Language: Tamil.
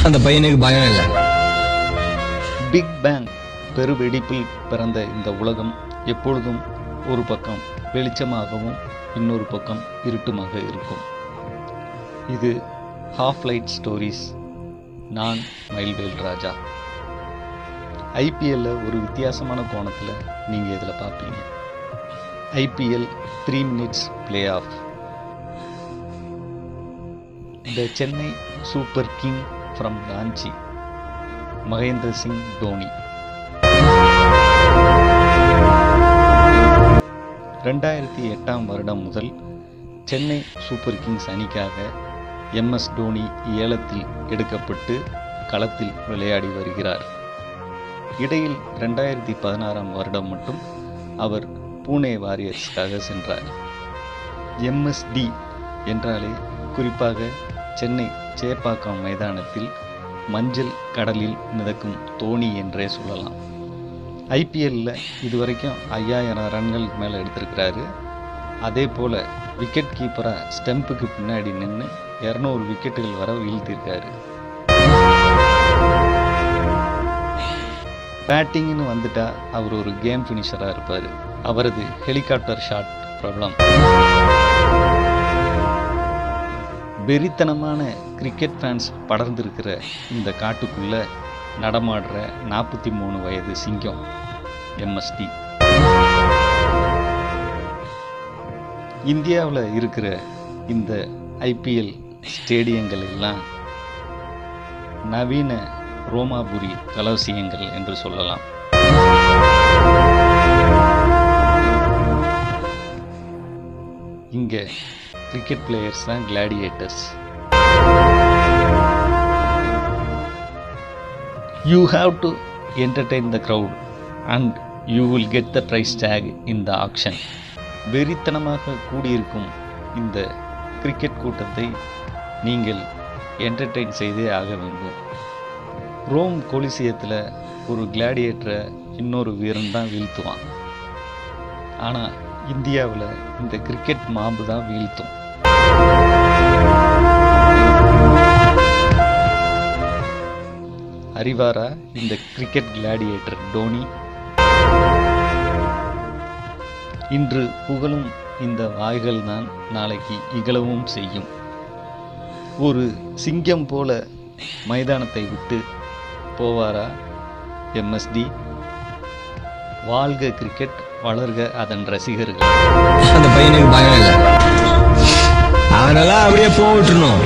அந்த பையனுக்கு பயம் இல்லை. பிக் பேங் பெருவெடிப்பில் பிறந்த இந்த உலகம் எப்பொழுதும் ஒரு பக்கம் வெளிச்சமாகவும் இன்னொரு பக்கம் இருட்டுமாக இருக்கும். இது ஹாஃப் லைட் ஸ்டோரிஸ். நான் மயில்வேல் ராஜா. ஐபிஎல்ல ஒரு வித்தியாசமான கோணத்தில் நீங்கள் இதில் பார்ப்பீங்க. IPL 3 minutes play off. The Chennai super king from Ranchi, Mahendra Singh Dhoni. 2008ஆம் வருடம் முதல் சென்னை சூப்பர் கிங்ஸ் அணிக்காக எம்எஸ் தோனி ஏலத்தில் எடுக்கப்பட்டு களத்தில் விளையாடி வருகிறார். இடையில் 2016ஆம் வருடம் மட்டும் அவர் பூனே வாரியர்ஸ்க்காக சென்றார். எம்எஸ்டி என்றாலே குறிப்பாக சென்னை சேப்பாக்கம் மைதானத்தில் மஞ்சள் கடலில் மிதக்கும் தோனி என்றே சொல்லலாம். ஐபிஎல்ல இதுவரைக்கும் 5000 ரன்கள் மேலே எடுத்திருக்கிறாரு. அதே போல் விக்கெட் கீப்பராக ஸ்டெம்புக்கு பின்னாடி நின்று 200 விக்கெட்டுகள் வர வீழ்த்தியிருக்காரு. பேட்டிங்னு வந்துட்டா அவர் ஒரு கேம் ஃபினிஷராக இருப்பார். அவரது ஹெலிகாப்டர் ஷாட் பிரபலம். வெறித்தனமான கிரிக்கெட் ஃபேன்ஸ் படர்ந்திருக்கிற இந்த காட்டுக்குள்ள நடமாடுற 43 வயது சிங்கம் எம்எஸ்டி. இந்தியாவில் இருக்கிற இந்த ஐபிஎல் ஸ்டேடியங்கள் எல்லாம் நவீன ரோமாபுரி கலோசியங்கள் என்று சொல்லலாம். இங்கே கிரிக்கெட் பிளேயர்ஸ் தான் gladiators. You have to entertain the crowd and you will get the price tag in the auction. வெறித்தனமாக கூடியிருக்கும் இந்த கிரிக்கெட் கூட்டத்தை நீங்கள் என்டர்டெயின் செய்தே ஆக வேண்டும். ரோம் கொலிசியத்தில் ஒரு கிளாடியேட்டரை இன்னொரு வீரன் தான் வீழ்த்துவான். ஆனால் இந்தியாவில் இந்த கிரிக்கெட் மாம்பு தான் வீழ்த்தும். அறிவாரா இந்த கிரிக்கெட் கிளாடியேட்டர் தோனி? இன்று புகழும் இந்த வாய்கள் தான் நாளைக்கு இகழவும் செய்யும். ஒரு சிங்கம் போல மைதானத்தை விட்டு போவாரா எம்எஸ்டி? வாழ்க கிரிக்கெட், வளர்க அதன் ரசிகர்கள். அந்த பையனுக்கு பயம் இல்லை. அவனெல்லாம் அப்படியே போட்டுணும்.